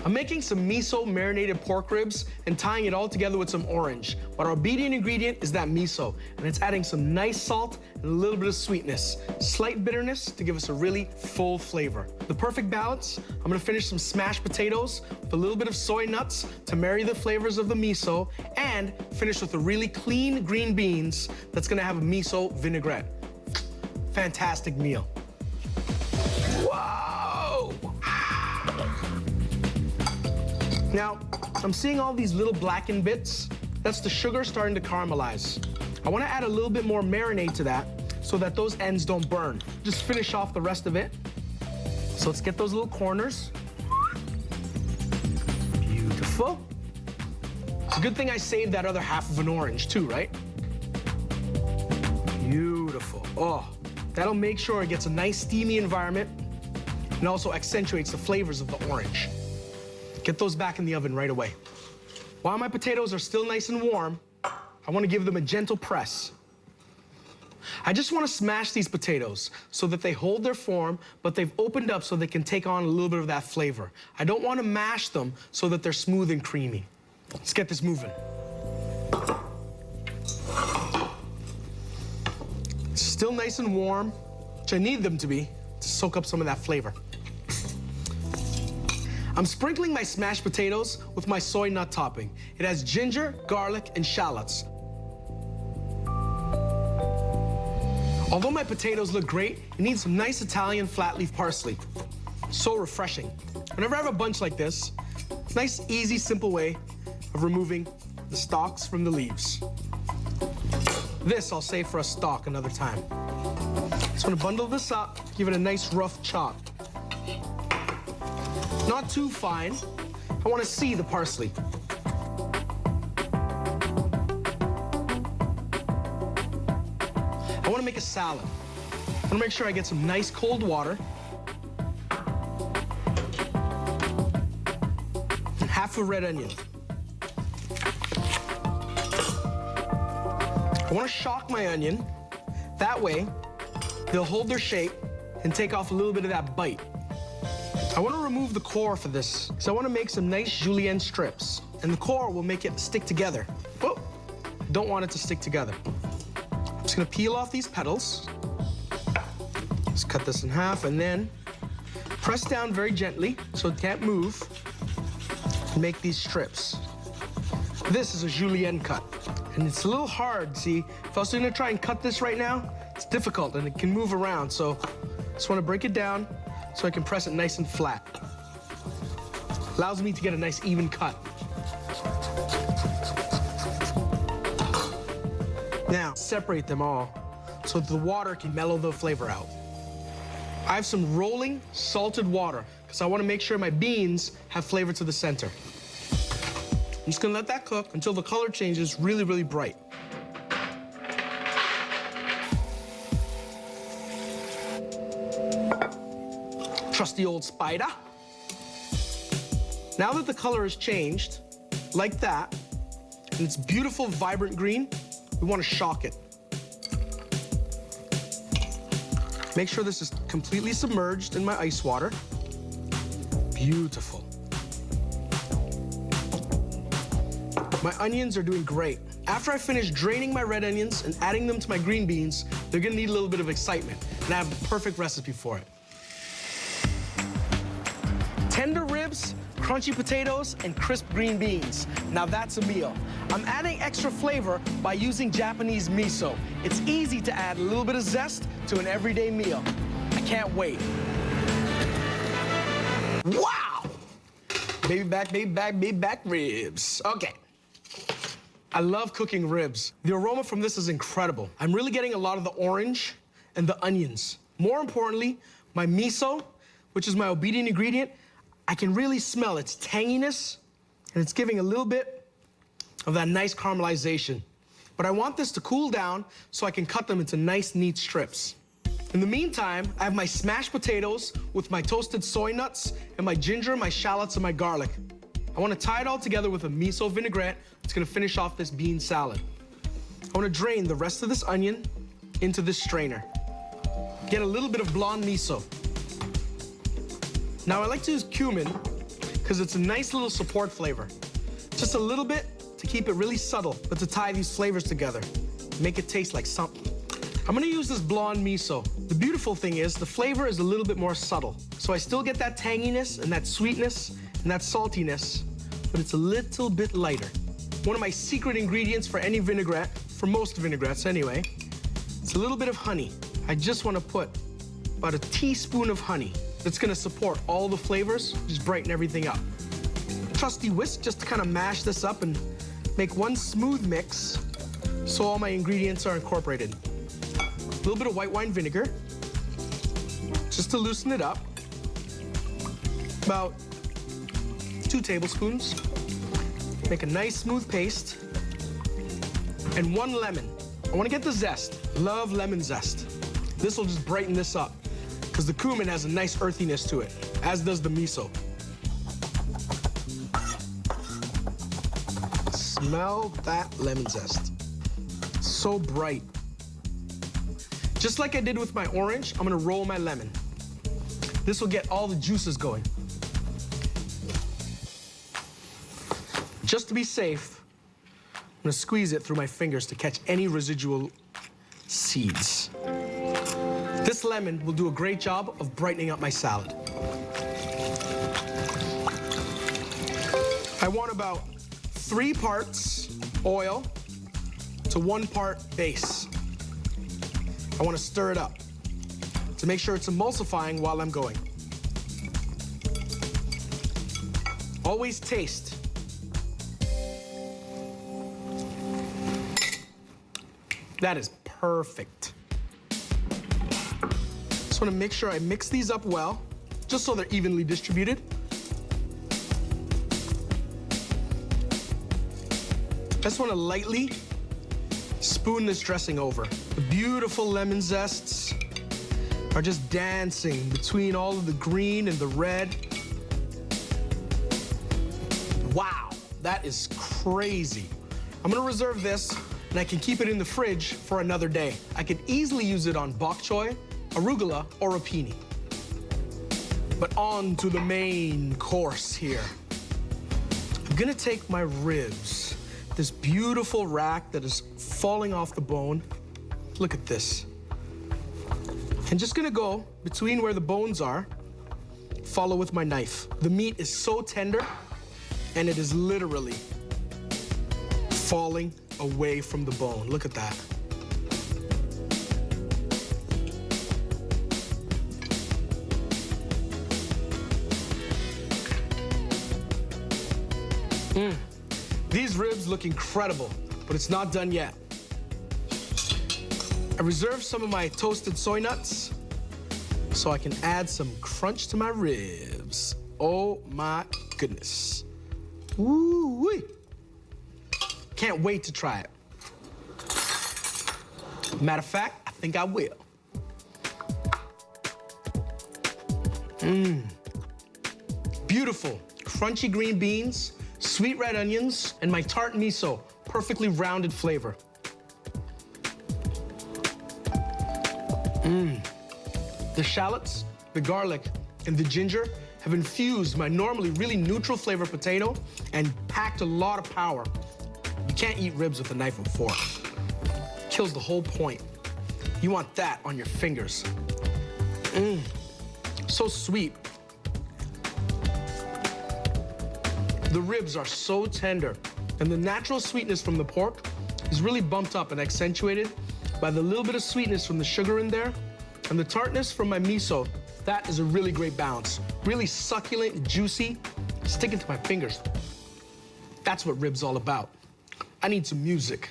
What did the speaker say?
I'm making some miso marinated pork ribs and tying it all together with some orange. But our obedient ingredient is that miso, and it's adding some nice salt and a little bit of sweetness, slight bitterness to give us a really full flavor. The perfect balance, I'm gonna finish some smashed potatoes with a little bit of soy nuts to marry the flavors of the miso, and finish with a really clean green beans that's gonna have a miso vinaigrette. Fantastic meal. Whoa! Now, I'm seeing all these little blackened bits. That's the sugar starting to caramelize. I want to add a little bit more marinade to that so that those ends don't burn. Just finish off the rest of it. So let's get those little corners. Beautiful. It's a good thing I saved that other half of an orange too, right? Beautiful. Oh, that'll make sure it gets a nice steamy environment and also accentuates the flavors of the orange. Get those back in the oven right away. While my potatoes are still nice and warm, I want to give them a gentle press. I just want to smash these potatoes so that they hold their form, but they've opened up so they can take on a little bit of that flavor. I don't want to mash them so that they're smooth and creamy. Let's get this moving. Still nice and warm, which I need them to be, to soak up some of that flavor. I'm sprinkling my smashed potatoes with my soy nut topping. It has ginger, garlic, and shallots. Although my potatoes look great, it needs some nice Italian flat leaf parsley. So refreshing. Whenever I have a bunch like this, nice, easy, simple way of removing the stalks from the leaves. This I'll save for a stalk another time. Just want to bundle this up, give it a nice rough chop. Not too fine. I want to see the parsley. I want to make a salad. I want to make sure I get some nice cold water. And half a red onion. I want to shock my onion. That way, they'll hold their shape and take off a little bit of that bite. I want to remove the core for this, because I want to make some nice julienne strips. And the core will make it stick together. Oh, don't want it to stick together. I'm just going to peel off these petals. Just cut this in half, and then press down very gently so it can't move. And make these strips. This is a julienne cut. And it's a little hard, see? If I was going to try and cut this right now, it's difficult, and it can move around. So I just want to break it down so I can press it nice and flat. Allows me to get a nice even cut. Now, separate them all so that the water can mellow the flavor out. I have some rolling salted water because I want to make sure my beans have flavor to the center. I'm just gonna let that cook until the color changes really, really bright. Trusty old spider. Now that the color has changed, like that, and it's beautiful, vibrant green, we want to shock it. Make sure this is completely submerged in my ice water. Beautiful. My onions are doing great. After I finish draining my red onions and adding them to my green beans, they're gonna need a little bit of excitement, and I have the perfect recipe for it. Tender ribs, crunchy potatoes, and crisp green beans. Now that's a meal. I'm adding extra flavor by using Japanese miso. It's easy to add a little bit of zest to an everyday meal. I can't wait. Wow! Baby back ribs. Okay. I love cooking ribs. The aroma from this is incredible. I'm really getting a lot of the orange and the onions. More importantly, my miso, which is my obedient ingredient, I can really smell its tanginess, and it's giving a little bit of that nice caramelization. But I want this to cool down so I can cut them into nice, neat strips. In the meantime, I have my smashed potatoes with my toasted soy nuts and my ginger, my shallots, and my garlic. I want to tie it all together with a miso vinaigrette. It's going to finish off this bean salad. I want to drain the rest of this onion into this strainer. get a little bit of blonde miso. Now I like to use cumin because it's a nice little support flavor. Just a little bit to keep it really subtle, but to tie these flavors together. Make it taste like something. I'm gonna use this blonde miso. The beautiful thing is the flavor is a little bit more subtle. So I still get that tanginess and that sweetness and that saltiness, but it's a little bit lighter. One of my secret ingredients for any vinaigrette, for most vinaigrettes anyway, it's a little bit of honey. I just wanna put about a teaspoon of honey. That's gonna support all the flavors, just brighten everything up. Trusty whisk just to kind of mash this up and make one smooth mix so all my ingredients are incorporated. A little bit of white wine vinegar, just to loosen it up. About 2 tablespoons. Make a nice smooth paste. And 1 lemon. I wanna get the zest. Love lemon zest. This will just brighten this up because the cumin has a nice earthiness to it, as does the miso. Smell that lemon zest. So bright. Just like I did with my orange, I'm gonna roll my lemon. This will get all the juices going. Just to be safe, I'm gonna squeeze it through my fingers to catch any residual seeds. This lemon will do a great job of brightening up my salad. I want about 3 parts oil to 1 part base. I want to stir it up to make sure it's emulsifying while I'm going. Always taste. That is perfect. Just want to make sure I mix these up well, just so they're evenly distributed. I just want to lightly spoon this dressing over. The beautiful lemon zests are just dancing between all of the green and the red. Wow, that is crazy. I'm gonna reserve this and I can keep it in the fridge for another day. I could easily use it on bok choy, arugula, or rapini. But on to the main course here. I'm gonna take my ribs, this beautiful rack that is falling off the bone. Look at this. I'm just gonna go between where the bones are, follow with my knife. The meat is so tender, and it is literally falling away from the bone. Look at that. These ribs look incredible, but it's not done yet. I reserved some of my toasted soy nuts so I can add some crunch to my ribs. Oh my goodness. Woo-wee. Can't wait to try it. Matter of fact, I think I will. Beautiful, crunchy green beans, sweet red onions, and my tart miso, perfectly rounded flavor. The shallots, the garlic, and the ginger have infused my normally really neutral flavor potato and packed a lot of power. You can't eat ribs with a knife and fork. Kills the whole point. You want that on your fingers. So sweet. The ribs are so tender, and the natural sweetness from the pork is really bumped up and accentuated by the little bit of sweetness from the sugar in there, and the tartness from my miso. That is a really great balance. Really succulent, juicy, sticking to my fingers. That's what ribs all about. I need some music.